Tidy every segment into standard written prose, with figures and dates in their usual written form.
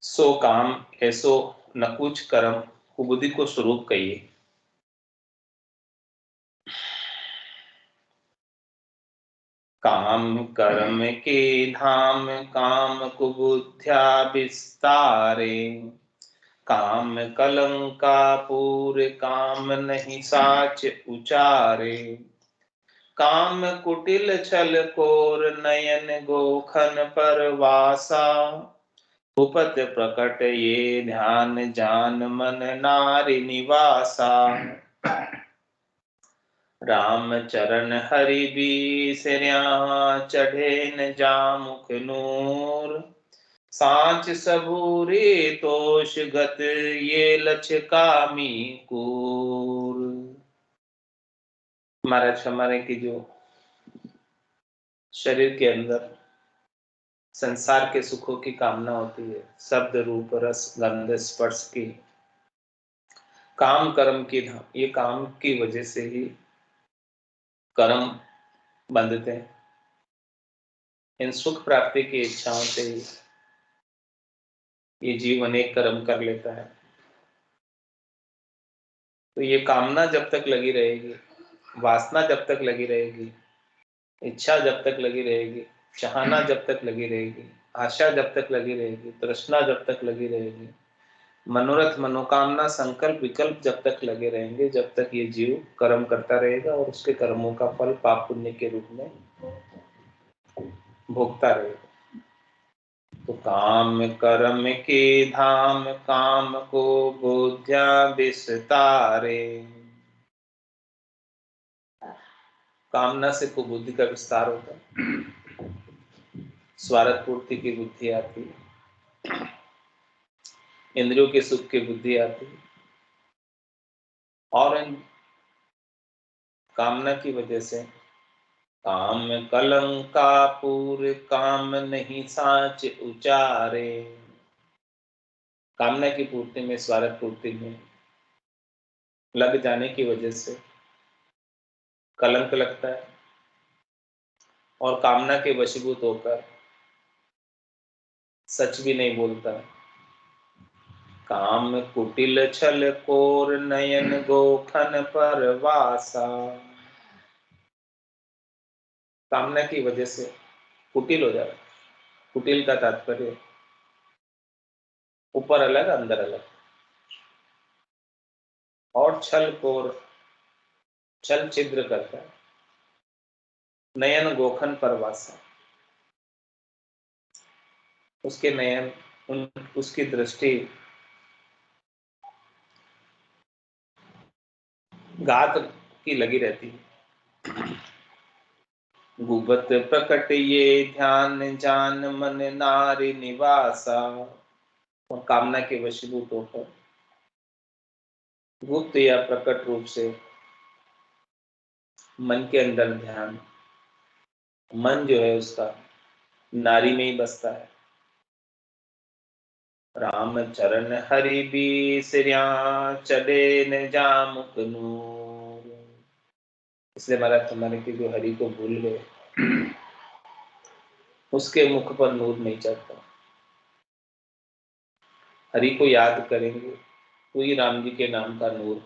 सो काम ऐसो न कुछ कर्म कुबुद्धि को स्वरूप कहिए। काम कर्म के धाम काम कुबुद्ध्या विस्तारे। काम कलंका पूर काम नहीं साच उचारे। काम कुटिल छल कोर नयन गोखन पर वासा। भूपत प्रकट ये ध्यान जान मन नारी निवासा। राम चरण हरि बीसर्या चढ़े न जामुख नूर। सांच सबूरे तोष गत ये लक्ष कामी कूर। हमारे की जो शरीर के अंदर संसार के सुखों की कामना होती है, शब्द रूप रस गंध स्पर्श की, काम कर्म की, ये काम की वजह से ही कर्म बंधते हैं। इन सुख प्राप्ति की इच्छाओं से ही ये जीव अनेक कर्म कर लेता है। तो ये कामना जब तक लगी रहेगी, वासना जब तक लगी रहेगी, इच्छा जब तक लगी रहेगी, चाहना जब तक लगी रहेगी, आशा जब तक लगी रहेगी, तृष्णा जब तक लगी रहेगी, मनोरथ मनोकामना संकल्प विकल्प जब तक लगे रहेंगे, जब तक ये जीव कर्म करता रहेगा और उसके कर्मों का फल पाप पुण्य के रूप में भोगता रहेगा। तो काम कर्म के धाम काम को बुद्ध्या विस्तारे। कामना से कुबुद्धि का विस्तार होता है, स्वार्थ पूर्ति की बुद्धि आती है, इंद्रियों के सुख की बुद्धि आती है, और इन कामना की वजह से काम कलंका पूर काम नहीं साच उचारे। कामना की पूर्ति में, स्वार्थ पूर्ति में लग जाने की वजह से कलंक लगता है, और कामना के वशीभूत होकर सच भी नहीं बोलता है। काम कुटिल छल कोर नयन गोखन पर वासा। कामना की वजह से कुटिल हो जाता है। कुटिल का तात्पर्य ऊपर अलग अंदर अलग, और छल कोर, छल छिद्र करता है। नयन गोखन पर वासा, उसके नयन उसकी दृष्टि घात की लगी रहती है। गुबत प्रकट ये ध्यान जान मन नारी निवासा। और कामना के वशीभूत होकर गुप्त या प्रकट रूप से मन के अंदर ध्यान, मन जो है उसका नारी में ही बसता है। राम चरण हरि बीसर्या चढ़े न जामुख नूर। इसलिए महाराज तुम्हारे की जो हरि को भूल गए, उसके मुख पर नूर नहीं चढ़ता। हरि को याद करेंगे तो ही राम जी के नाम का नूर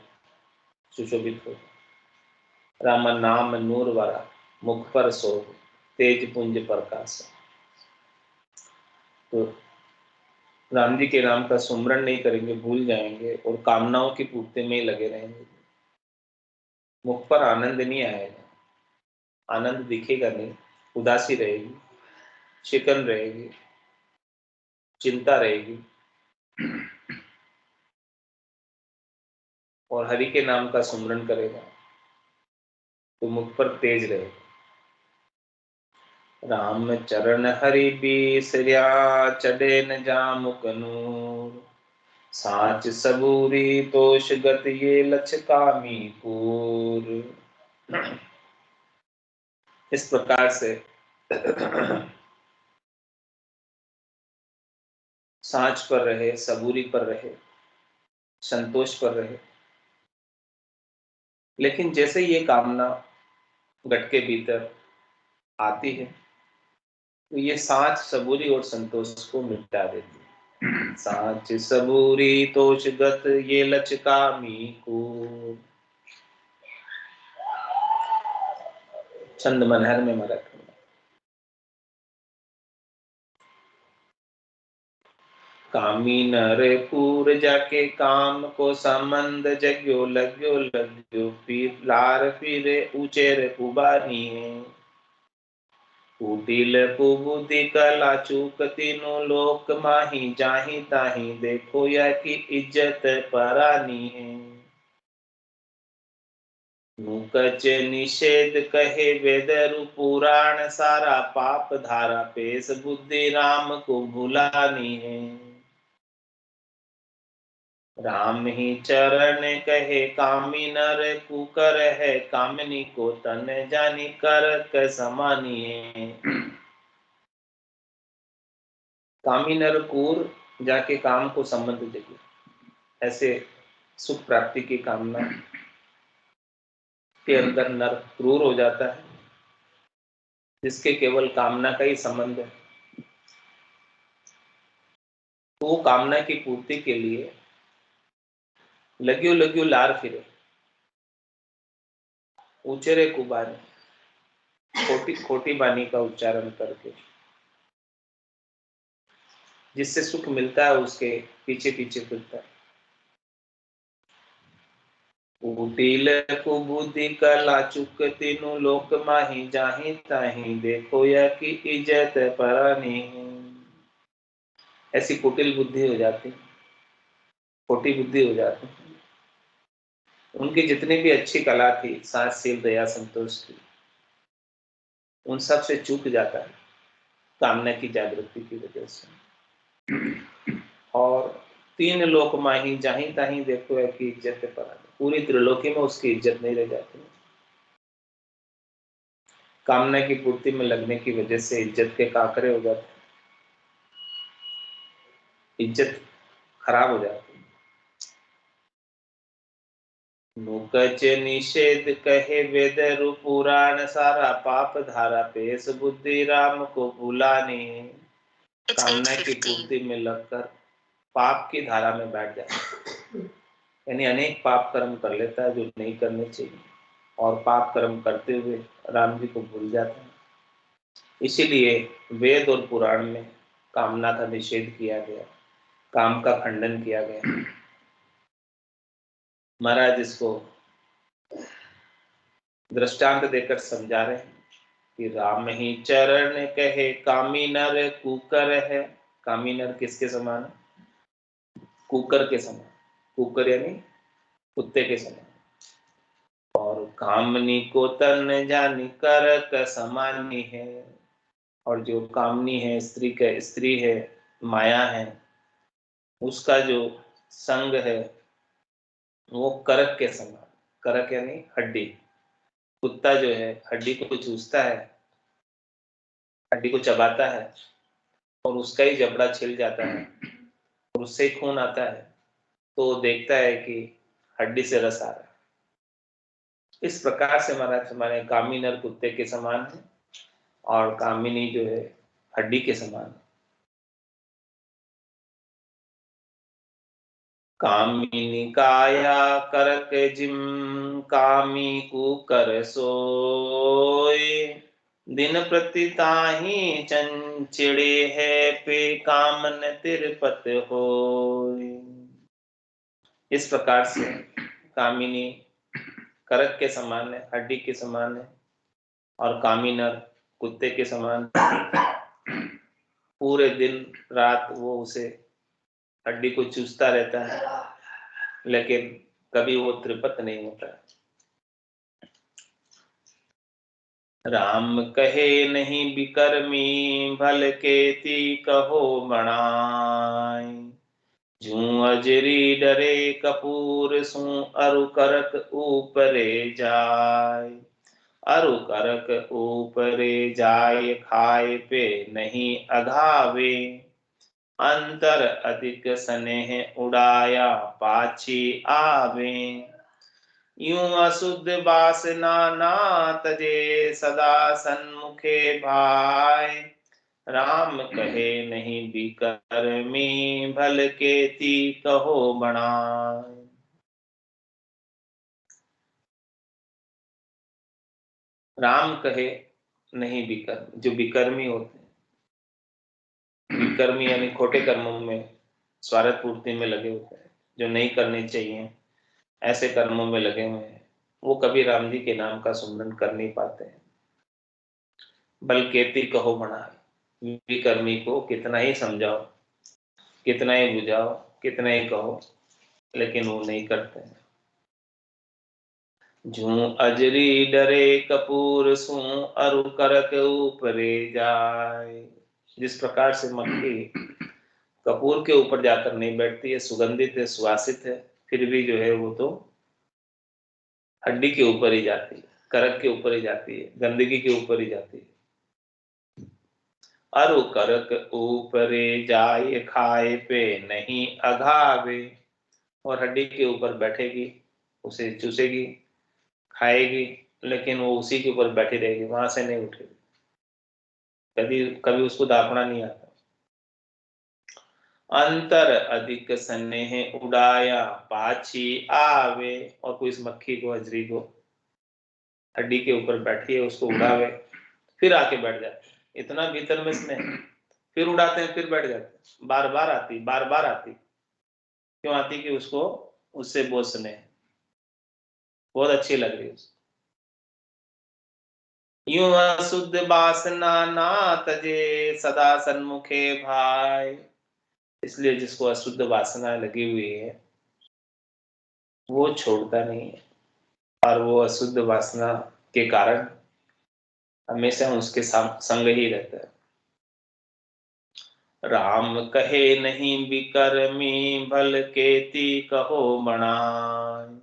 सुशोभित हो। राम नाम नूर वाला मुख पर सो तेज पुंज प्रकाश। तो राम जी के नाम का सुमरण नहीं करेंगे, भूल जाएंगे और कामनाओं की पूर्ति में ही लगे रहेंगे, मुख पर आनंद नहीं आएगा, आनंद दिखेगा नहीं, उदासी रहेगी, शिकन रहेगी, चिंता रहेगी। और हरि के नाम का सुमरण करेगा तो मुख पर तेज रहेगा। राम चरण हरि बीसर्या चढ़े न जामुक नूर। साच सबूरी तोष गत ये लक्ष कामी पूर। इस प्रकार से सांच पर रहे, सबूरी पर रहे, संतोष पर रहे। लेकिन जैसे ये कामना घट के भीतर आती है तो ये सांच सबूरी और संतोष को मिटा देती है। साच सबूरी तोष गत ये लचकामी को। छंद मनहर में मरक। कामी नर पूर जाके काम को संबंध जग्यो लग्यो लग्यो पीर लार फिरे ऊंचेर कुबानी है। कुटिल कुबुद्धि कला चूक तीनों लोक माही जाही ताही देखो या की इज्जत परानी है। मुकच निषेध कहे वेदरु पुराण सारा पाप धारा पेश बुद्धि राम को भुलानी है। राम ही चरण कहे कामी नर कुकर है कामिनी को तन जानी कर समानी है। कामी नर कूर जाके काम को संबंध जगे, ऐसे सुख प्राप्ति की कामना के अंदर नर क्रूर हो जाता है, जिसके केवल कामना का ही संबंध है। तो वो कामना की पूर्ति के लिए लग्यो लग्यो लार फिरे, ऊंचेरे कुबानी, खोटी खोटी बानी का उच्चारण करके जिससे सुख मिलता है उसके पीछे पीछे फिरता है। कुटिल कुबुद्धि कला चुक तीनों लोक माही जाही ताही देखो या की इज्जत परानी। ऐसी कुटिल बुद्धि हो जाती, खोटी बुद्धि हो जाती। उनकी जितनी भी अच्छी कला थी, साहस शील दया संतोष की, उन सब से चूक जाता है कामना की जागृति की वजह से। और तीन लोक माही जाही ताही देखो है कि इज्जत परानी, पूरी त्रिलोकी में उसकी इज्जत नहीं रह जाती। कामना की पूर्ति में लगने की वजह से इज्जत के काकरे हो जाते, इज्जत खराब हो जाती। मुकच निषेध कहे वेदरु पुराण सारा पाप धारा पेश बुद्धि राम को भुलानी। कामना की पूर्ति में लगकर पाप की धारा में बैठ जाता है, यानी अनेक पाप कर्म कर लेता है जो नहीं करने चाहिए, और पाप कर्म करते हुए राम जी को भूल जाता है। इसीलिए वेद और पुराण में कामना का निषेध किया गया, काम का खंडन किया गया। महाराज इसको दृष्टांत देकर समझा रहे हैं कि राम ही चरण कहे कामी नर कुकर है। कामी नर किसके समान है? कुकर के समान। कुकर यानी कुत्ते के समान। और कामनी को तन जानी कर समानी है। और जो कामनी है, स्त्री है, माया है, उसका जो संग है वो करक के समान। करक यानी हड्डी। कुत्ता जो है हड्डी को चूसता है, हड्डी को चबाता है और उसका ही जबड़ा छिल जाता है और उससे ही खून आता है, तो वो देखता है कि हड्डी से रस आ रहा है। इस प्रकार से महाराज हमारे कामी नर कुत्ते के समान है और कामिनी जो है हड्डी के समान है। कामिनी काया करक जिम कामी कुकर सोय दिन प्रति ताही चंचिड़े है पे कामन तिरपत होय। इस प्रकार से कामिनी करक के समान है, हड्डी के समान है, और कामी नर कुत्ते के समान। पूरे दिन रात वो उसे हड्डी को चूसता रहता है, लेकिन कभी वो तृप्त नहीं होता है। राम कहे नहीं बिकर्मी भल केती कहो बनाय जू अजरी डरे कपूर सू अरु करक ऊपरे जाय। अरु करक ऊपरे जाय खाए पे नहीं अघावे अंतर अधिक स्नेह उड़ाया पाछी आवे। यूं अशुद्ध वासना ना तजे सदा सन्मुखे भाय राम कहे नहीं बिकर्मी, भल केती कहो बनाए। राम कहे नहीं विकर्म, जो विकर्मी होते हैं, विकर्मी यानी खोटे कर्मों में, स्वार्थ पूर्ति में लगे होते हैं, जो नहीं करने चाहिए ऐसे कर्मों में लगे हुए हैं, वो कभी राम जी के नाम का सुमरन कर नहीं पाते हैं। बलकेती कहो बनाए, विकर्मी को कितना ही समझाओ, कितना ही बुझाओ, कितना ही कहो, लेकिन वो नहीं करते हैं। जूं अजरी डरे कपूर सू, अरु करक ऊपरे जाए। जिस प्रकार से मक्खी कपूर के ऊपर जाकर नहीं बैठती है, सुगंधित है, सुवासित है, फिर भी जो है वो तो हड्डी के ऊपर ही जाती है, करक के ऊपर ही जाती है, गंदगी के ऊपर ही जाती है। अरु करक ऊपरे जाए, खाए पे नहीं अघावे। और हड्डी के ऊपर बैठेगी, उसे चूसेगी, खाएगी, लेकिन वो उसी के ऊपर बैठी रहेगी, वहां से नहीं उठेगी, कभी कभी उसको दापना नहीं आता। अंतर अधिक स्नेह उड़ाया, पाछी आवे। और कोई इस मक्खी को, अजरी को, हड्डी के ऊपर बैठी है, उसको उड़ावे, फिर आके बैठ जाते हैं, इतना भीतर में स्नेह, फिर उड़ाते हैं, फिर बैठ जाते हैं, बार बार आती, बार बार आती। क्यों आती? कि उसको उससे बहुत स्नेह, बहुत अच्छी लग रही है उसको। यूं अशुद्ध वासना ना तजे, सदा सन्मुखे भाई। इसलिए जिसको अशुद्ध वासना लगी हुई है, वो छोड़ता नहीं है, और वो अशुद्ध वासना के कारण हमेशा उसके संग ही रहता है। राम कहे नहीं बिकर्मी, भल केती कहो बनाए।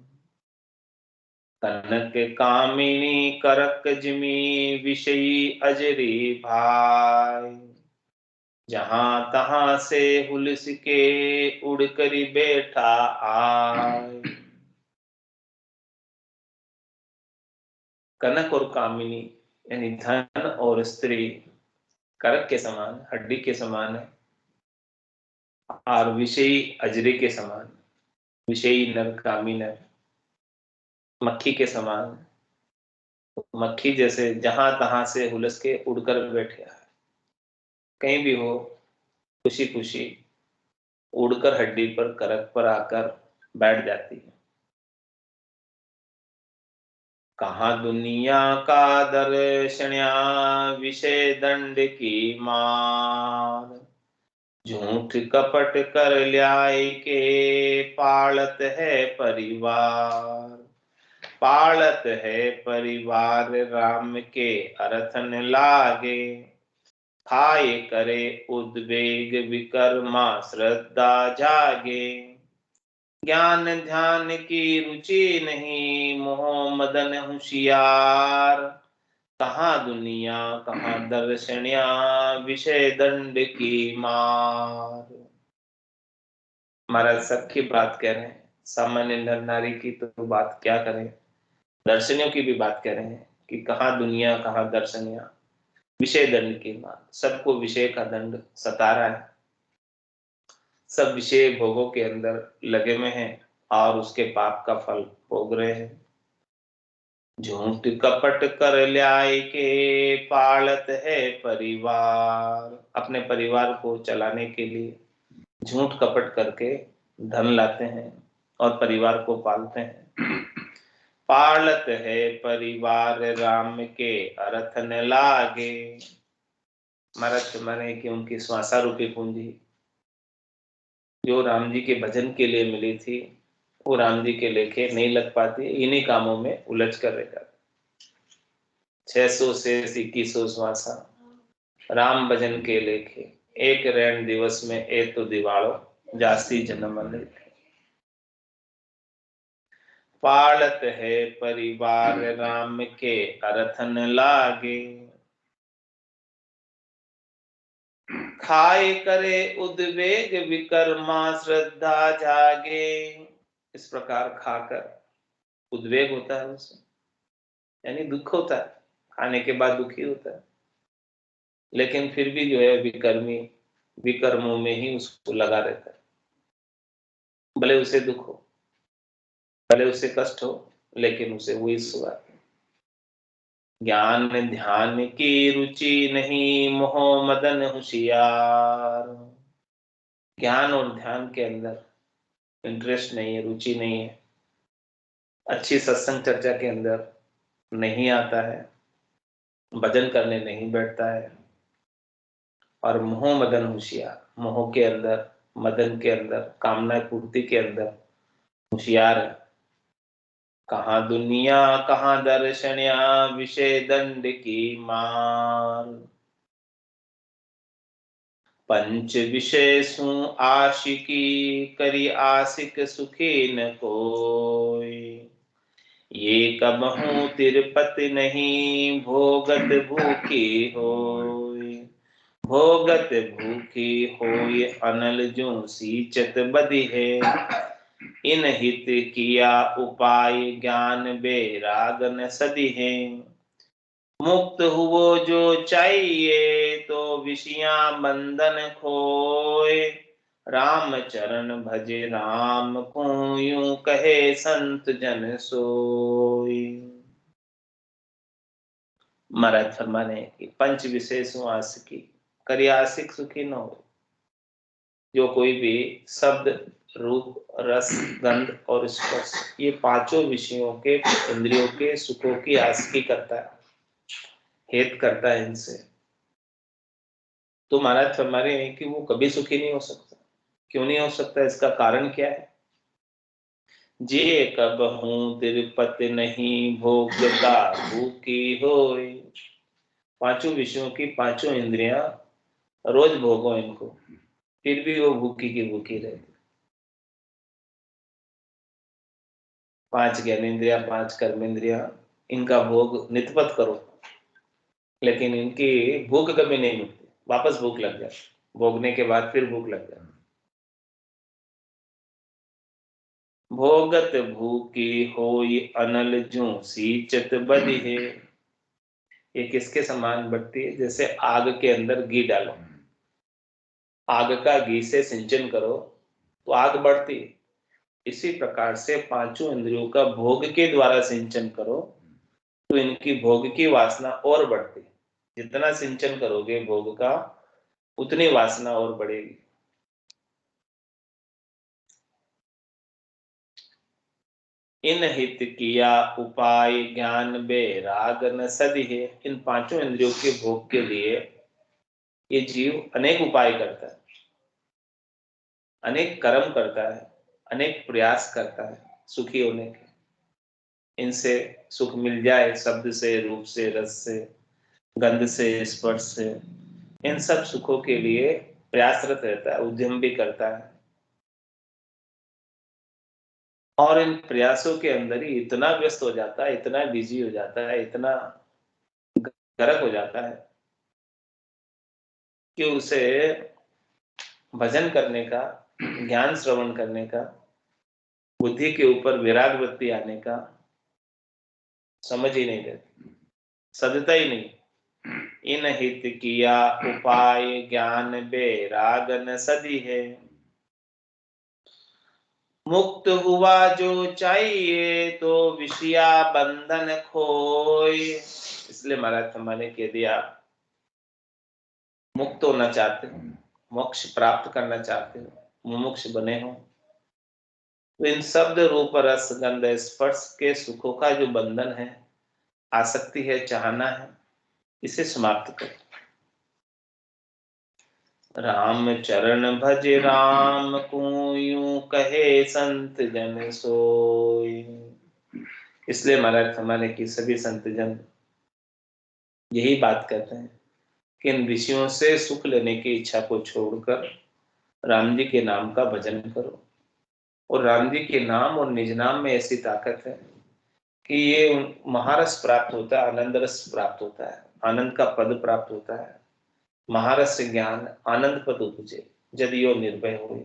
कनक कामिनी करक जिमी, विषयी अजरी भाई। जहां तहां से हुलस के, उड़ करी बैठा आए। कनक और कामिनी यानी धन और स्त्री करक के समान, हड्डी के समान है, और विषयी अजरे के समान, विषयी नर, कामी नर मक्खी के समान। मक्खी जैसे जहां तहां से हुलस के उड़कर बैठे आए, कहीं भी हो, खुशी खुशी उड़कर हड्डी पर, करक पर आकर बैठ जाती है। कहाँ दुनिया का दर्शन्या, विषय दंड की मार। झूठ कपट कर ल्याय के, पालत है परिवार। पालत है परिवार, राम के अरथन लागे। खाए करे उद्वेग, विकर्मा श्रद्धा जागे। ज्ञान ध्यान की रुचि नहीं, मोह मदन होशियार। कहाँ दुनिया कहाँ दर्शनिया, विषय दंड की मार। महाराज सबकी बात कह रहे हैं, सामान्य नर नारी की तो बात क्या करें, दर्शनियों की भी बात कह रहे हैं कि कहाँ दुनिया कहाँ दर्शनिया, विषय दंड की मार। सबको विषय का दंड सता रहा है, सब विषय भोगों के अंदर लगे हुए हैं और उसके पाप का फल भोग रहे हैं। झूठ कपट कर ल्याय के, पालत है परिवार। अपने परिवार को चलाने के लिए झूठ कपट करके धन लाते हैं और परिवार को पालते हैं। पालत है परिवार, राम के अरथन लागे। मरथ माने कि उनकी श्वासा रूपी पूंजी जो राम जी के भजन के लिए मिली थी, वो राम जी के लेखे नहीं लग पाती, इन्हीं कामों में उलझ कर रह जाती। 600 से 2100 श्वासा राम भजन के लेखे, एक रैन दिवस में ए तो दिवाड़ो, जास्ती जन्म लेखे। पालत है परिवार, राम के अरथन लागे। खाए करे उद्वेग, विकर्मा श्रद्धा जागे। इस प्रकार खाकर उद्वेग होता है उससे, यानी दुख होता है, खाने के बाद दुखी होता है। लेकिन फिर भी जो है विकर्मों में ही उसको लगा रहता है। भले उसे दुख हो, भले उसे कष्ट हो, लेकिन उसे वही सुख। ज्ञान ध्यान की रुचि नहीं, मोह मदन होशियार। ज्ञान और ध्यान के अंदर इंटरेस्ट नहीं है, रुचि नहीं है, अच्छी सत्संग चर्चा के अंदर नहीं आता है, भजन करने नहीं बैठता है, और मोह मदन होशियार, मोह के अंदर, मदन के अंदर, कामना पूर्ति के अंदर होशियार है। कहाँ दुनिया कहाँ दर्शनिया, विषय दंड की मार। पंच विषय सु आशिकी, करी आशिक सुखी न कोई। ये कबहू तिरपति नहीं, भोगत भूखी होय। भोगत भूखी होय, अनल जो सींचत बदि है। इन हित किया उपाय, ज्ञान बैराग न सदी है। मुक्त हुओ जो चाहिए, तो विषयां बंधन खोए। राम चरण भजे राम को, यूं कहे संत जन सोई। महाराज फरमाने की पंच विशेषों आशिकी, करी आशिक सुखी न हो। जो कोई भी शब्द, रूप, रस, गंध और स्पर्श, ये पांचों विषयों के, इंद्रियों के सुखों की आशिकी करता है, हेत करता है इनसे, तो महाराज फरमा रहे हैं कि वो कभी सुखी नहीं हो सकता। क्यों नहीं हो सकता, इसका कारण क्या है? जे कबहू तिरुपति नहीं, भोगता भूखी होय। पांचों विषयों की पांचों इंद्रियां रोज भोगो इनको, फिर भी वो भूखी की भूखी रहती। पांच ज्ञानेंद्रिया, पांच कर्मेंद्रिया, इनका भोग नित्यपत करो, लेकिन इनकी भूख कभी नहीं मिटती, वापस भूख लग जाती, भोगने के बाद फिर भूख लग जाती। भोगत भूखी होई, अनल ज्यों सींचत बदि है। ये किसके समान बढ़ती है? जैसे आग के अंदर घी डालो, आग का घी से सिंचन करो तो आग बढ़ती है। इसी प्रकार से पांचों इंद्रियों का भोग के द्वारा सिंचन करो तो इनकी भोग की वासना और बढ़ती है। जितना सिंचन करोगे भोग का, उतनी वासना और बढ़ेगी। इन हित किया उपाय, ज्ञान बैराग न सदी है। इन पांचों इंद्रियों के भोग के लिए ये जीव अनेक उपाय करता है, अनेक कर्म करता है, अनेक प्रयास करता है सुखी होने के। इनसे सुख मिल जाए, शब्द से, रूप से, रस से, गंध से, स्पर्श से, इन सब सुखों के लिए प्रयासरत रहता है, उद्यम भी करता है। और इन प्रयासों के अंदर ही इतना व्यस्त हो जाता है, इतना बिजी हो जाता है, इतना गर्क हो जाता है कि उसे भजन करने का, ज्ञान श्रवण करने का, बुद्धि के ऊपर विराग वृत्ति आने का समझ ही नहीं रहती, सदता ही नहीं। इन हित किया उपाय, ज्ञान बैराग न सदी है। मुक्त हुआ जो चाहिए, तो विषया बंधन खोए। इसलिए महाराज फरमाने के दिया, मुक्त होना चाहते हो, मोक्ष प्राप्त करना चाहते हो, मुमुक्ष बने हो, तो इन शब्द, रूप, रस, गंध, स्पर्श के सुखों का जो बंधन है, आसक्ति है, चाहना है, इसे समाप्त करो। राम चरण भज राम को, यूं कहे संत जन सोई। इसलिए महाराज फरमाने की सभी संत जन यही बात कहते हैं कि इन विषयों से सुख लेने की इच्छा को छोड़कर राम जी के नाम का भजन करो। और राम जी के नाम और निज नाम में ऐसी ताकत है कि ये महारस प्राप्त होता है, आनंद रस प्राप्त होता है, आनंद का पद प्राप्त होता है। महारस ज्ञान आनंद पद उपजे, यदि यो निर्भय हो,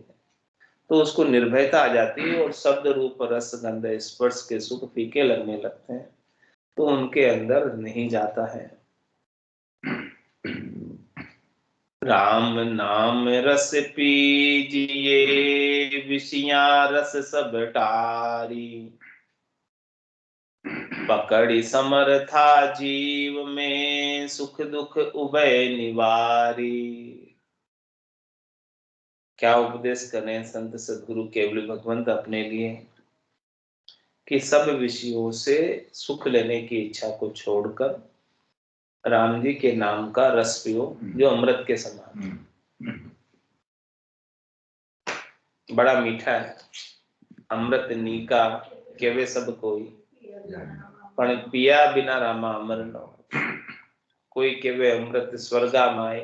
तो उसको निर्भयता आ जाती है और शब्द, रूप, रस, गंध, स्पर्श के सुख फीके लगने लगते हैं, तो उनके अंदर नहीं जाता है। राम नाम रस पीजिए, विषियां रस सब टारी। पकड़ी समर्था जीव में, सुख दुख उभय निवारी। क्या उपदेश करें संत सदगुरु केवल भगवंत अपने लिए कि सब विषयों से सुख लेने की इच्छा को छोड़कर राम जी के नाम का रस पियो, जो अमृत के समान बड़ा मीठा है। अमृत नीका केवे सब कोई, पण पिया बिना रामा अमर न हो। कोई केवे अमृत स्वर्गा माए,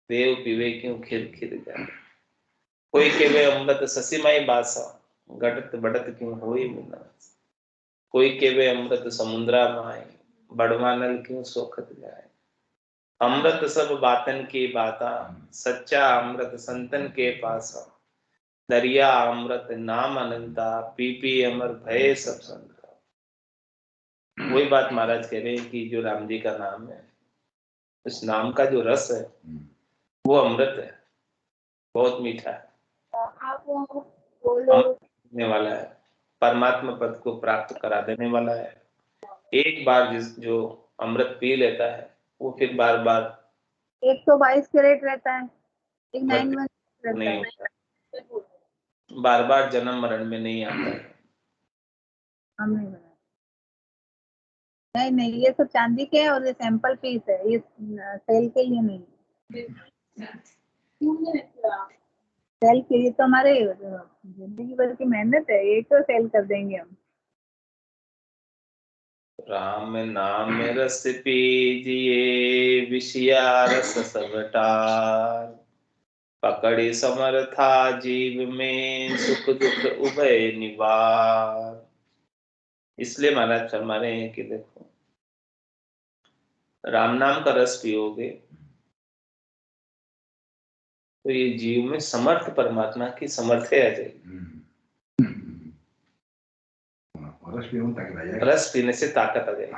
देव पीवे क्यों खिर खिर जाए। कोई केवे अमृत ससीमाई बासा, घटत बढ़त क्यों होई मिला। कोई केवे अमृत समुद्रा माए, बड़वानल क्यों सोखत जाए। अमृत सब बातन की बाता, सच्चा अमृत संतन के पासा। दरिया अमृत नाम अनंता, पी पी अमर भय सब संता। वही बात महाराज कह रहे हैं कि जो राम जी का नाम है, उस नाम का जो रस है वो अमृत है, बहुत मीठा है, अमृत देने वाला है, परमात्मा पद को प्राप्त करा देने वाला है। एक बार जो अमृत पी लेता है वो फिर बार बार 122 कैरेट रहता है, एक 9 नहीं रहता है, होता, बार बार जन्म मरण में नहीं आता है। हम नहीं बनाए। नहीं नहीं, ये सब चांदी के है और ये सैंपल पीस है, ये सेल के लिए नहीं। सेल के लिए तो हमारे जिंदगी भर की मेहनत है, ये तो सेल कर देंगे हम। राम नाम रस पीजिए, विषया रस सब टार। पकड़ी समर्था जीव में, सुख दुख उभय निवार। इसलिए महाराज फरमा रहे हैं कि देखो, राम नाम का रस पियोगे तो ये जीव में समर्थ परमात्मा की समर्थ आ जाएगी। रस पीने से ताकत आ जाएगी।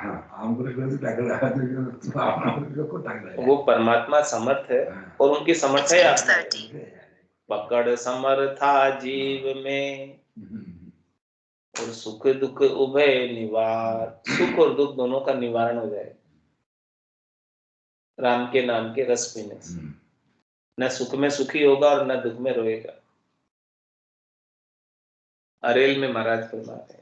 वो परमात्मा समर्थ है और उनकी समर्थ है आप। पकड़ समर्था जीव में, और सुख दुख उभय निवार। सुख और दुख दोनों का निवारण हो जाए राम के नाम के रस पीने से। न सुख में सुखी होगा और न दुख में रोएगा। अरेल में महाराज फरमाते हैं,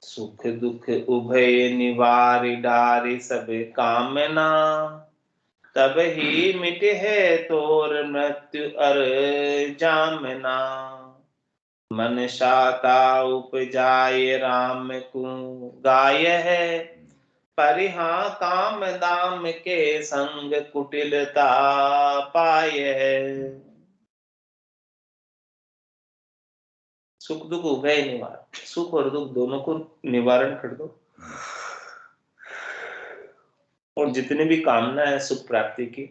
सुख दुख उभय निवारि डारि सब कामना। तब ही मिटे है तोर मृत्यु अर जामना। मन शाता उपजाए राम को गाय है। परिहा काम दाम के संग कुटिलता पाय है। सुख दुख उभय निवार, सुख और दुख दोनों को निवारण कर दो। और जितनी भी कामना है सुख प्राप्ति की,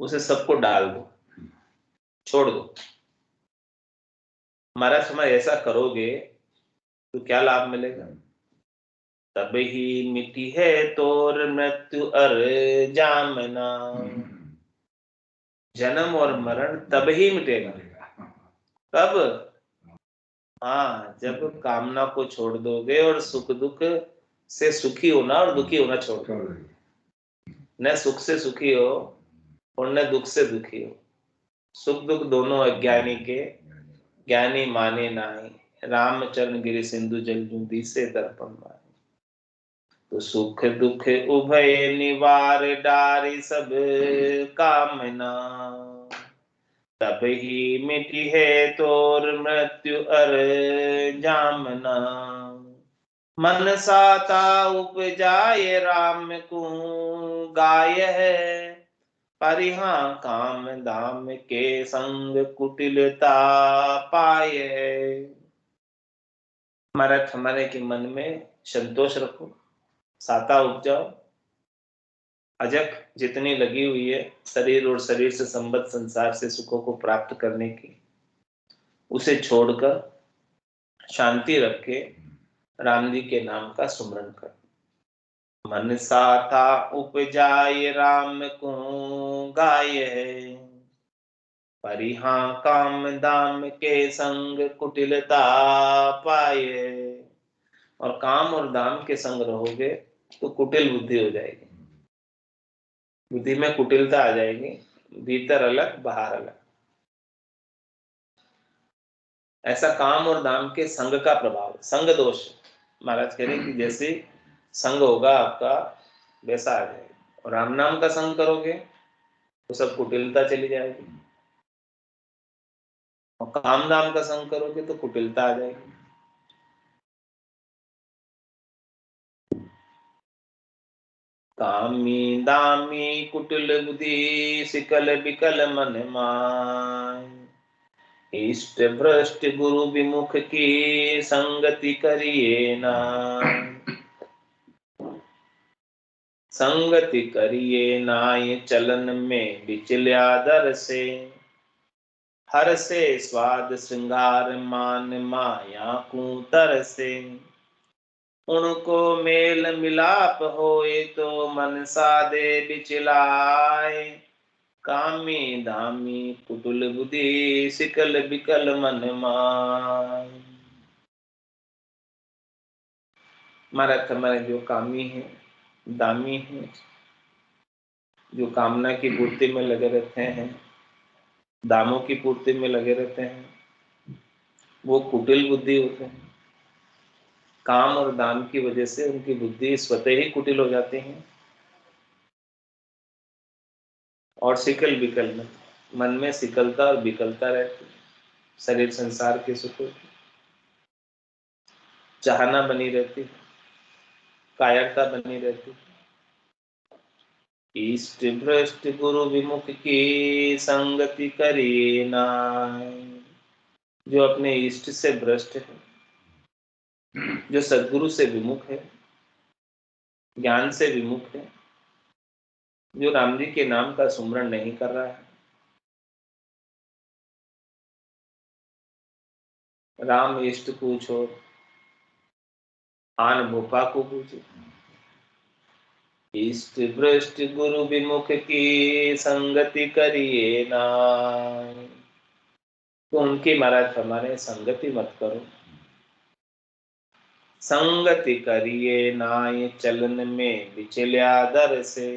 उसे सबको डाल दो, छोड़ दो। महाराज समय ऐसा करोगे तो क्या लाभ मिलेगा? तब ही मिटी है तोर मृत्यु अर जामना। जन्म और मरण तब ही मिटेगा। कब? हाँ, जब कामना को छोड़ दोगे और सुख दुख से सुखी होना और दुखी होना छोड़ दो। न सुख से सुखी हो और न दुख से दुखी हो। सुख दुख दोनों अज्ञानी के, ज्ञानी माने नाही। रामचरण गिरि सिंधु जल जूं से दर्पण माने। तो सुख दुख उभय निवार डारि सब कामना। तब ही मिटी है तोर मृत्यु अर जामना। मन साता उपजाए राम को गाय है। परिहा काम दाम के संग कुटिलता पाए है। महाराज हमारे के मन में संतोष रखो, साता उपजाओ। अजक जितनी लगी हुई है शरीर और शरीर से संबद्ध संसार से सुखों को प्राप्त करने की, उसे छोड़कर शांति रख के राम जी के नाम का सुमरन कर। मनसा था उपजाय राम को गाय, परिहा काम दाम के संग कुटिलता पाए। और काम और दाम के संग रहोगे तो कुटिल बुद्धि हो जाएगी, बुद्धि में कुटिलता आ जाएगी, भीतर अलग बाहर अलग। ऐसा काम और दाम के संग का प्रभाव, संग दोष। महाराज कह रहे कि जैसे संग होगा आपका वैसा आ जाएगा। और राम नाम का संग करोगे तो सब कुटिलता चली जाएगी, और काम दाम का संग करोगे तो कुटिलता आ जाएगी। कामी दामी कुटिल बुद्धि सिकल बिकल मन माय, इष्ट भ्रष्ट गुरु विमुख की संगति करिए नाय। संगति करिए नाय चलन में विचल्या दर से, हर से स्वाद श्रृंगार मान माया कूतर से। उनको मेल मिलाप होए तो मन सादे बिचलाए, कामी धामी कुटुल बुद्धि सिकल बिकल मन माय। हमारे जो कामी है, दामी है, जो कामना की पूर्ति में लगे रहते हैं, दामों की पूर्ति में लगे रहते हैं, वो कुटिल बुद्धि होते हैं। काम और दाम की वजह से उनकी बुद्धि स्वतः ही कुटिल हो जाती है और सिकल बिकल में, मन में सिकलता और बिकलता रहती है। शरीर संसार के सुखों की चाहना बनी रहती है, कायरता बनी रहती है। इष्ट भ्रष्ट गुरु विमुख की संगति करिए नाय। जो अपने इष्ट से भ्रष्ट है, जो सद्गुरु से विमुख है, ज्ञान से विमुख है, जो राम जी के नाम का सुमरण नहीं कर रहा है, राम इष्ट को छोड़ आन भोपा को पूछे। इष्ट भ्रष्ट गुरु विमुख की संगति करिए नाय। तो उनकी महाराज हमारे संगति मत करो। संगति करिए नाय चलन में विचल्या दर से।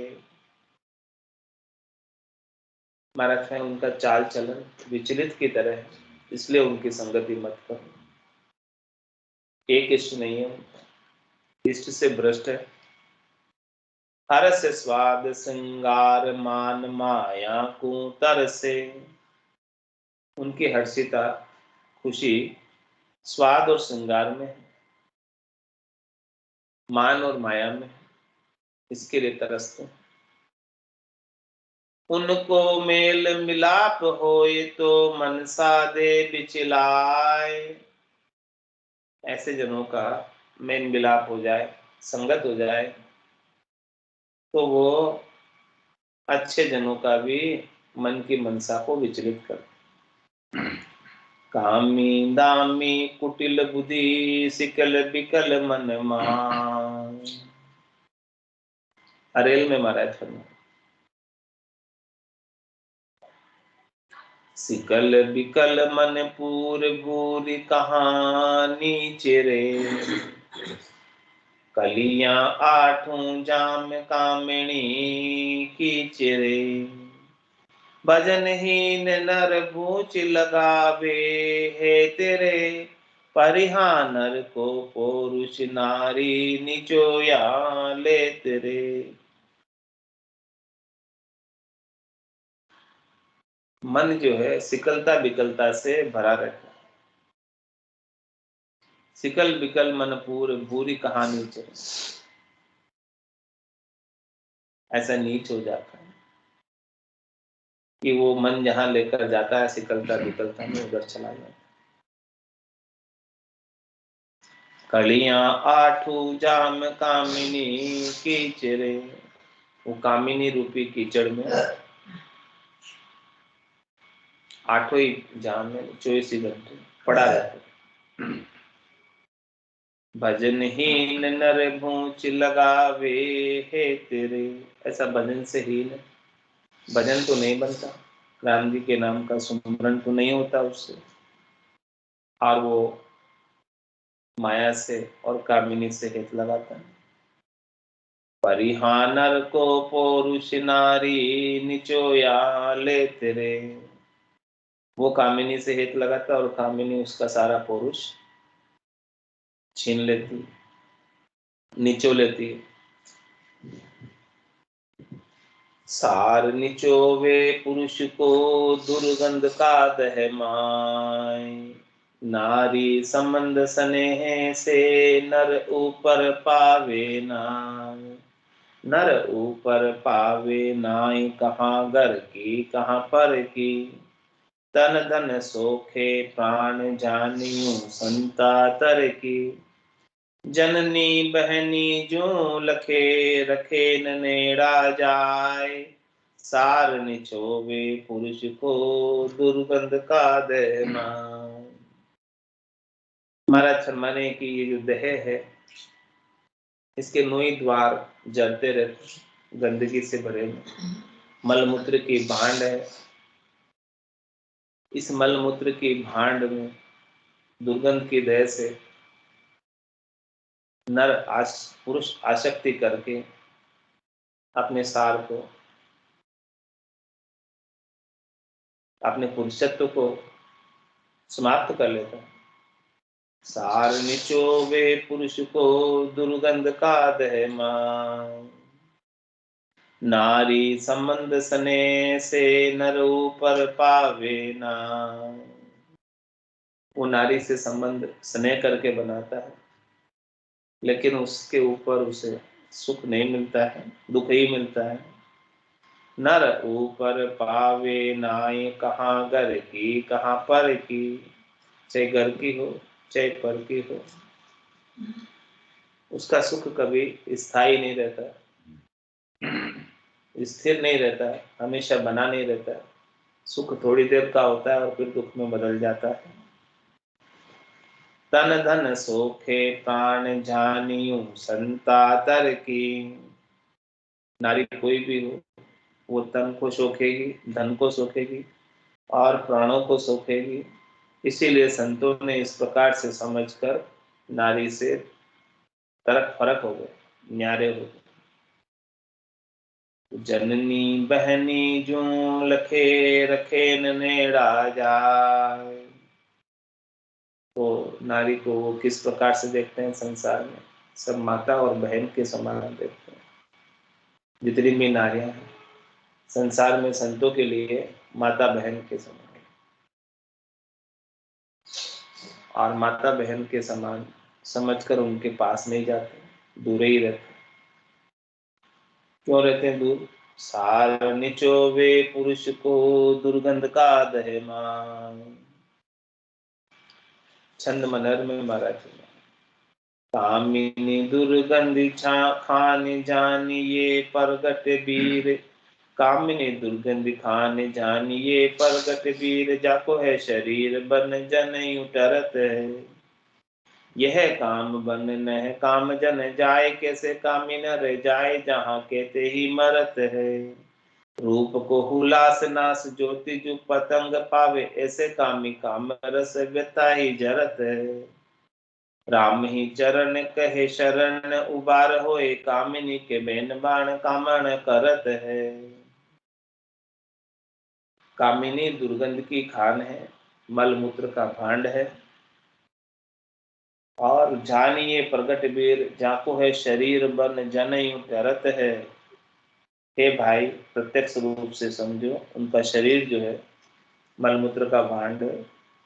महाराज है उनका चाल चलन विचलित की तरह है, इसलिए उनकी संगति मत करो। एक इष्ट नहीं है, इष्ट से भ्रष्ट है। हरस स्वाद श्रृंगार मान माया कूतर से। उनकी हर्षिता खुशी स्वाद और श्रृंगार में है, मान और माया में, इसके लिए तरसते हैं। उनको मेल मिलाप होए तो मनसा दे बिचलाए। ऐसे जनों का मेल मिलाप हो जाए, संगत हो जाए, तो वो अच्छे जनों का भी मन की मनसा को विचलित कर। कामी दामी कुटिल बुद्धि सिकल बिकल मन मान। अरेल में महाराज फरमा, सिकल बिकल मन पूर भूरी कहानी चिरे, कलियां आठों जाम कामिणी की चिरे। भजनहीन नर भूच लगावे है तेरे, परिहा नर को पुरुष नारी निचोया ले तेरे। मन जो है सिकलता बिकलता से भरा रहता है। सिकल बिकल मन पूर भूरी कहानी चले, ऐसा नीच हो जाता है कि वो मन जहां लेकर जाता है सिकलता बिकलता में उधर चला जाता है। कलियां आठू जाम कामिनी कीचरे। वो कामिनी रूपी कीचड़ में आठों ही जाम में 24 घंटे पड़ा रहता है। भजनहीन नर भूच लगावे हे तेरे। ऐसा भजन से हीन भजन तो नहीं बनता, राम जी के नाम का सुमरन तो नहीं होता उससे, और वो माया से और कामिनी से हित लगाता है। परिहानर को पौरुष नारी निचोया ले तेरे। वो कामिनी से हित लगाता और कामिनी उसका सारा पौरुष छीन लेती, निचो लेती। सार निचोवे पुरुष को दुर्गंध का दह माय। नारी संबंध स्नेह से नर ऊपर पावे नाय। नर ऊपर पावे नाई, कहाँ घर की कहाँ पर की। तन धन सोखे प्राण जानियो संता तर की। जननी बहनी जो लखे रखे ननेड़ा जाए। सार निचोवे पुरुष को दुर्गंध का दह माय। महाराज शर्माने की ये जो देह है, इसके नोई द्वार जलते रहते, गंदगी से भरे, मलमूत्र की भांड है। इस मलमूत्र की भांड में दुर्गंध की दह से नर पुरुष आसक्ति करके अपने सार को, अपने पुरुषत्व को समाप्त कर लेता है। सार निचोवे पुरुष को दुर्गंध का दह माय। नारी संबंध स्नेह से नर ऊपर पावे नाय। वो नारी से संबंध स्नेह करके बनाता है, लेकिन उसके ऊपर उसे सुख नहीं मिलता है, दुख ही मिलता है। नर ऊपर पावे नाय, कहाँ घर की कहाँ पर की। चाहे घर की हो चाहे पर की हो, उसका सुख कभी स्थायी नहीं रहता, स्थिर नहीं रहता है, हमेशा बना नहीं रहता है। सुख थोड़ी देर का होता है और फिर दुख में बदल जाता है। तन धन सोखे प्राण जानियो संता तर की। नारी कोई भी हो, वो तन को सोखेगी, धन को सोखेगी और प्राणों को सोखेगी। इसीलिए संतों ने इस प्रकार से समझकर नारी से तरक फरक हो गए, न्यारे हो गए। जननी बहनी जो लखे रखे ननेड़ा जाए। तो नारी को वो किस प्रकार से देखते हैं संसार में, सब माता और बहन के समान देखते हैं। जितनी भी नारियां हैं संसार में संतों के लिए माता बहन के समान है, और माता बहन के समान समझकर उनके पास नहीं जाते, दूर ही रहते। क्यों रहते हैं दूर? सार निचोवे पुरुष को दुर्गंध का दह माय। छंद मनर में महाराज, कामिनी दुर्गंधि खान जानिए परगट वीर। कामिनी दुर्गंधि खान जानिए परगट वीर। जाको है शरीर बन जन उतरत है। यह काम बन न काम जन जाए, कैसे कामी न रह जाए जहाँ कहते ही मरत है। रूप को हुलास नास ज्योति जो पतंग पावे, ऐसे कामी काम रस व्यथा ही जरत है। राम ही चरण कहे शरण उबार होए, कामिनी के बेन बाण कामण करत है। कामिनी दुर्गंध की खान है, मलमूत्र का भांड है, और जानिए प्रगट वीर। जाको है शरीर बन जनेऊ डरत है। हे भाई, प्रत्यक्ष रूप से समझो, उनका शरीर जो है मलमूत्र का भांड,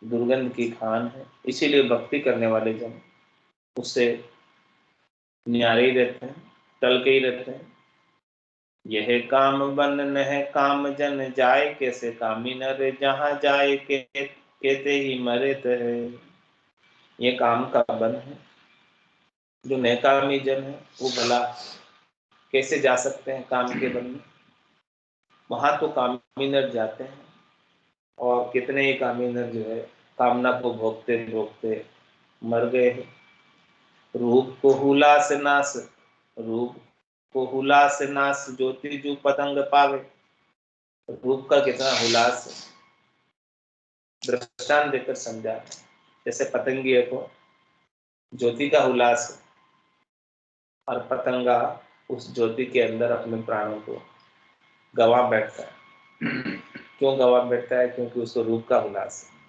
दुर्गंध की खान है। इसीलिए भक्ति करने वाले जन उससे न्यारे ही रहते हैं, टल के ही रहते हैं। यह काम बन न काम जन जाए, कैसे कामी नर जहाँ जाए कहते ही मरत है। ये काम का बन है। जो नैकामी जन है वो भला कैसे जा सकते हैं काम के बन में? वहां तो कामी नर जाते हैं, और कितने ही कामी नर जो है कामना को भोगते भोगते मर गए हैं। रूप को हुलास नास, रूप को हुलास नास ज्योति जू पतंग पावे। रूप का कितना हुलास दृष्टांत देकर समझा। जैसे पतंगिए को ज्योति का हुलास और पतंगा उस ज्योति के अंदर अपने प्राणों को गवा बैठता है। क्यों गवा बैठता है? क्योंकि उसको रूप का हुलास है।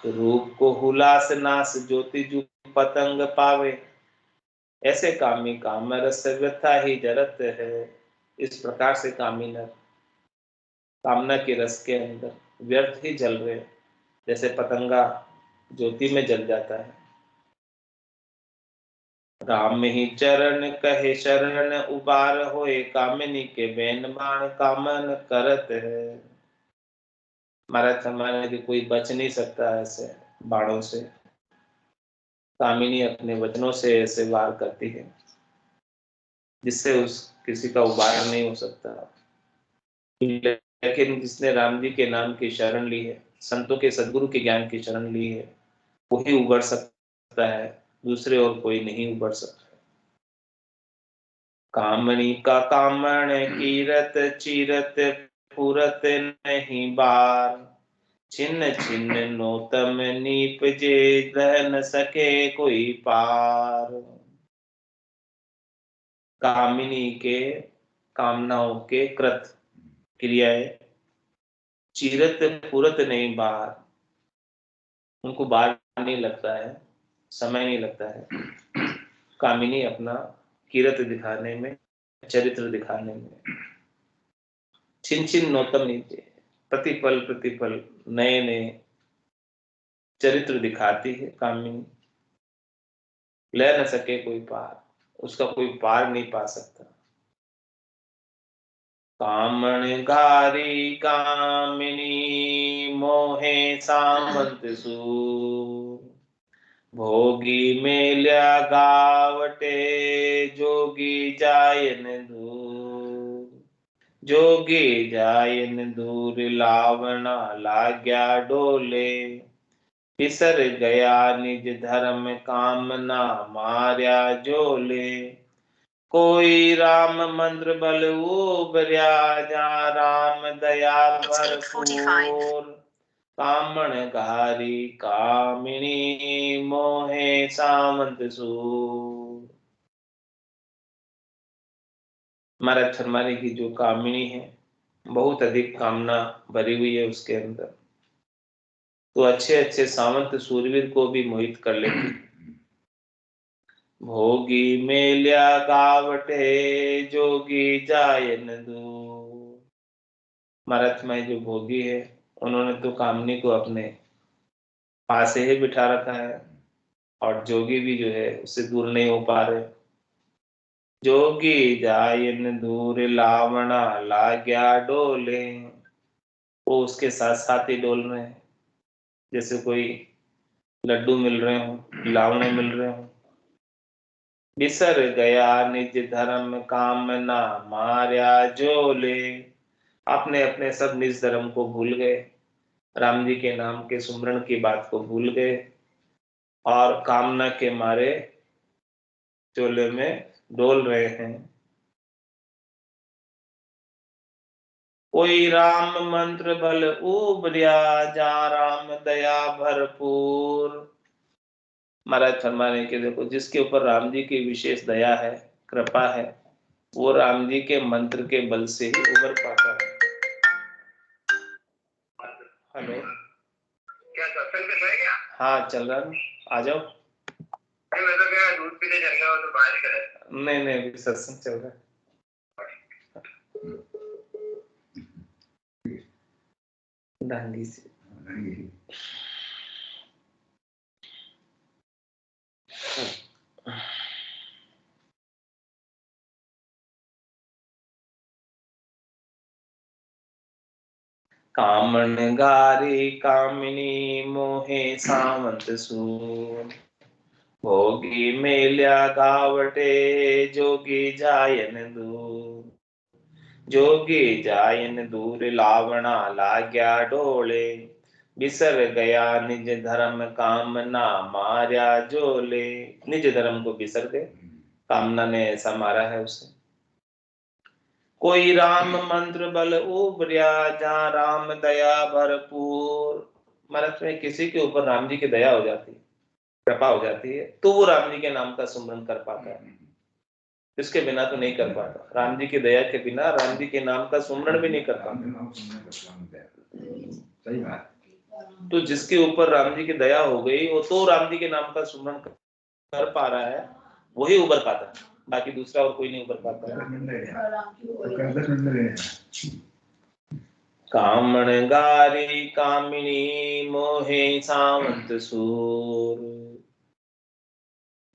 तो रूप को हुलास नास ज्योति जू पतंग पावे, ऐसे कामी काम रस व्यथा ही जरत है। इस प्रकार से कामी नर कामना के रस के अंदर व्यर्थ ही जल रहे, जैसे पतंगा ज्योति में जल जाता है। राम ही चरण कहे शरण उबार होए, कामिनी के बैन बाण कामन करत है। महाराज हमारे कि कोई बच नहीं सकता ऐसे बाणों से। कामिनी अपने वचनों से ऐसे वार करती है जिससे उस किसी का उबार नहीं हो सकता। लेकिन जिसने राम जी के नाम की शरण ली है, संतों के सदगुरु के ज्ञान की शरण ली है, वही उबर सकता है, दूसरे और कोई नहीं उबर सकता। कामनी का कामण कीरत चीरत फुरत नहीं बार, छिन्न छिन्न नोतम नीप जे दह न सके कोई पार। कामिनी के कामनाओं के कृत क्रियाएं चीरत फुरत नहीं बार, उनको बार नहीं लगता है, समय नहीं लगता है। कामिनी अपना किरत दिखाने में, चरित्र दिखाने में छिन छिन नौतम नीचे प्रतिपल प्रतिपल नए नए चरित्र दिखाती है कामिनी। ले न सके कोई पार, उसका कोई पार नहीं पा सकता। कामण गारी कामिनी मोहे सामंत सूर, भोगी मेल्या गावटे जोगी जायन दूर। जोगी जायन दूर लावना लाग्या डोले, पिसर गया निज धर्म कामना मार्या जोले। कोई राम मंत्र बल उबर्या जा राम दया भरपूर, कामण गारी कामिनी मोहे सामंत सूर। महाराज फरमाने की जो कामिनी है बहुत अधिक कामना भरी हुई है उसके अंदर, तो अच्छे अच्छे सामंत सूरवीर को भी मोहित कर लेती। भोगी मेल्या गावटे जोगी जायन दूर। महाराज में जो भोगी है उन्होंने तो कामनी को अपने पास ही बिठा रखा है, और जोगी भी जो है उससे दूर नहीं हो पा रहे। जोगी जायन दूर लावना लाग्या डोले, वो उसके साथ साथ ही डोल रहे हैं, जैसे कोई लड्डू मिल रहे हो, लावने मिल रहे हो। बिसर गया निज धर्म कामना मार्या जोले, अपने अपने सब निज धर्म को भूल गए, राम जी के नाम के सुमरण की बात को भूल गए, और कामना के मारे चोले में डोल रहे हैं। कोई राम मंत्र बल उबर्या जा राम दया भरपूर। महाराज फरमाने के देखो जिसके ऊपर राम जी की विशेष दया है, कृपा है, वो राम जी के मंत्र के बल से ही उबर पाता है। हेलो, क्या सत्संग चल रहा है क्या? हाँ चल रहा है, आ जाओ। मैं तो क्या दूध पीने चल गया तो बाहर ही करे। नहीं नहीं अभी सत्संग चल रहा है। डांगी से कामन गारी कामिनी मोहे सामंत सूर, भोगी मेल्या गावटे जोगी जायन दूर। जोगी जायन दूर लावना लाग्या डोले, बिसर गया निज धर्म कामना मार्या जो ले। निज धर्म को बिसर गए, कामना ने ऐसा मारा है उसे। कोई राम मंत्र बल उबर्या जहाँ राम दया भरपूर। महाराज में किसी के ऊपर राम जी की दया हो जाती है, कृपा हो जाती है, तो वो राम जी के नाम का सुमरन कर पाता है। इसके बिना तो नहीं कर पाता। राम जी की दया के बिना राम जी के नाम का सुमरन भी नहीं कर पाता। सही बात। तो जिसके ऊपर राम जी की दया हो गई, वो तो राम जी के नाम का सुमरन कर पा रहा है, वही उबर पाता है, बाकी दूसरा और कोई नहीं उबर पाता है। कामण गारी कामिनी मोहे सावंत सूर।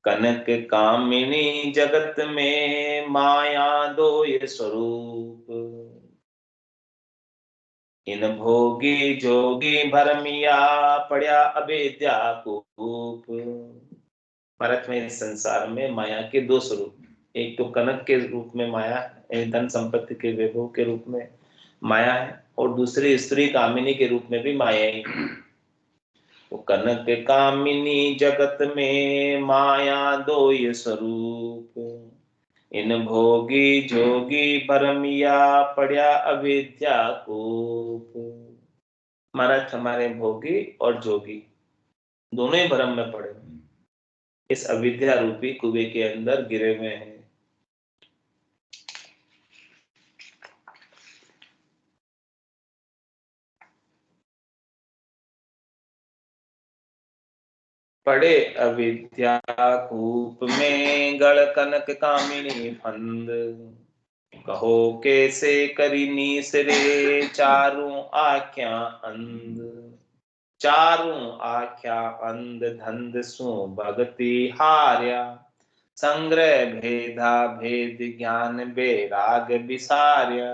कनक कामिनी जगत में माया दो ये स्वरूप। इन भोगी जोगी भरमिया पड़ा अविद्या कूप। भारत में इस संसार में माया के दो स्वरूप, एक तो कनक के रूप में माया है, धन संपत्ति के वैभव के रूप में माया है, और दूसरी स्त्री कामिनी के रूप में भी माया ही। तो कनक कामिनी जगत में माया दो ये स्वरूप। इन भोगी जोगी भरमिया पड़ा अविद्या कूप। महाराज हमारे भोगी और जोगी दोनों ही भ्रम में पड़े, इस अविद्या रूपी कुएं के अंदर गिरे हुए हैं। पड़े अविद्या कूप में गड़ कनक कामिनी फंद। कहो कैसे करी नीसरे चारों आख्या अंध। चारों आख्या अंध धंध सु भगति हार्या। संग्रह भेदा भेद ज्ञान बेराग बिसार्या।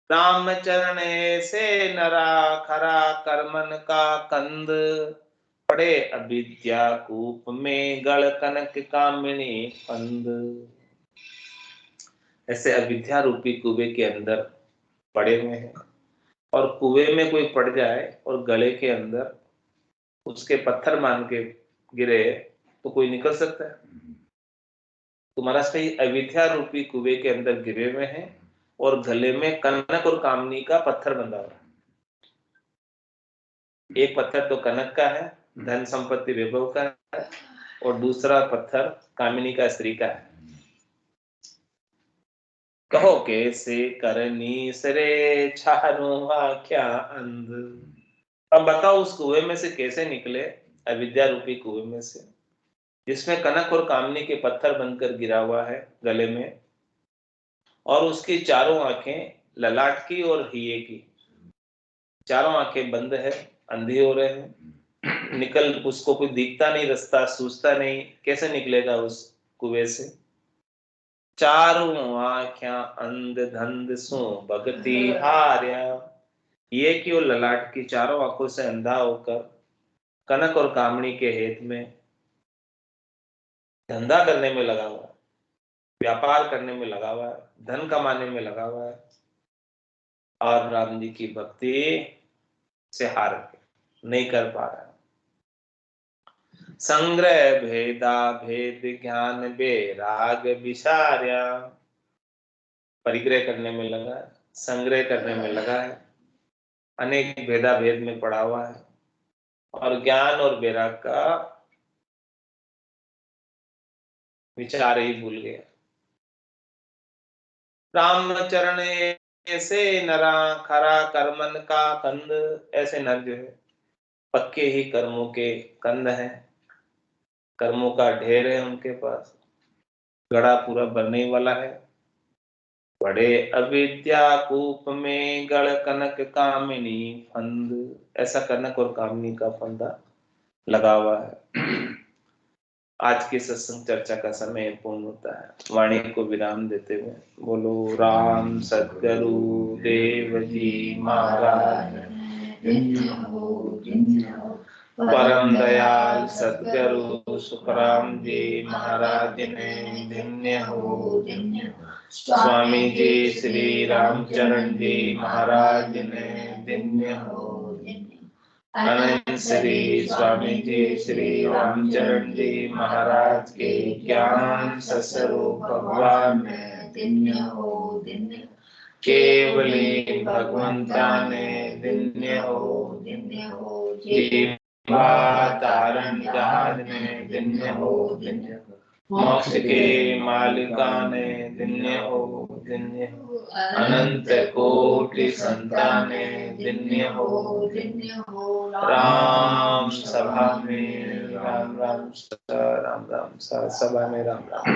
राम चरण से नरा खरा कर्मन का कंद। पड़े अविद्या कूप में गड़ कनक कामिनी फंद। ऐसे अविद्या रूपी कुएं के अंदर पड़े हुए हैं, और कुएं में कोई पड़ जाए और गले के अंदर उसके पत्थर मान के गिरे तो कोई निकल सकता है? तुम्हारा सही अविद्या रूपी कुएं के अंदर गिरे हुए हैं और गले में कनक और कामनी का पत्थर बंधा हुआ है। एक पत्थर तो कनक का है, धन संपत्ति वैभव का है, और दूसरा पत्थर कामिनी का, स्त्री का है। कहो कैसे करनी सरे चारों आख्या अंध। अब बताओ उस कुएं में से कैसे निकले, अविद्या रूपी कुएं में से, जिसमें कनक और कामनी के पत्थर बनकर गिरा हुआ है गले में, और उसकी चारों आंखें ललाट की और हिये की, चारों आंखें बंद है, अंधी हो रहे हैं, निकल उसको कोई दिखता नहीं, रास्ता सूझता नहीं, कैसे निकलेगा उस कुएं से? चारों आख्या अंध धंध सु भगति हार्या। ये कि वो ललाट की चारों आंखों से अंधा होकर कनक और कामनी के हेत में धंधा करने में लगा हुआ है, व्यापार करने में लगा हुआ है, धन कमाने में लगा हुआ है, और राम जी की भक्ति से हार नहीं कर पा रहा है। संग्रह भेदा भेद ज्ञान बेराग विसार्या। परिग्रह करने में लगा है, संग्रह करने में लगा है, अनेक भेदा भेद में पड़ा हुआ है, और ज्ञान और वैराग का विचार ही भूल गया। राम चरण ऐसे नरा खरा कर्मन का कंद। ऐसे नर जो है पक्के ही कर्मों के कंद हैं, कर्मों का ढेर है उनके पास, गड़ा पूरा भरने वाला है। बड़े अविद्या कूप में गड़ कनक कामिनी फंद। ऐसा कनक और कामिनी का फंदा लगा हुआ है। आज की सत्संग चर्चा का समय पूर्ण होता है। वाणी को विराम देते हुए बोलो राम सद्गुरु देव जी महाराज, परम दयाल सद्गुरु सुखराम जी महाराज ने धन्य हो। स्वामी जी श्री रामचरण जी महाराज ने धन्य हो। अनंत श्री स्वामी जी श्री रामचरण जी महाराज के ज्ञान स्वरूप भगवान में दिन्य हो दिन्य केवली भगवंता ने दिन्य हो जीवा तारण जहाज में दिन्य हो मोक्ष के मालिका ने दिन्य हो अनंत कोटि संताने दिन्य हो राम सभा में राम राम सभा में राम राम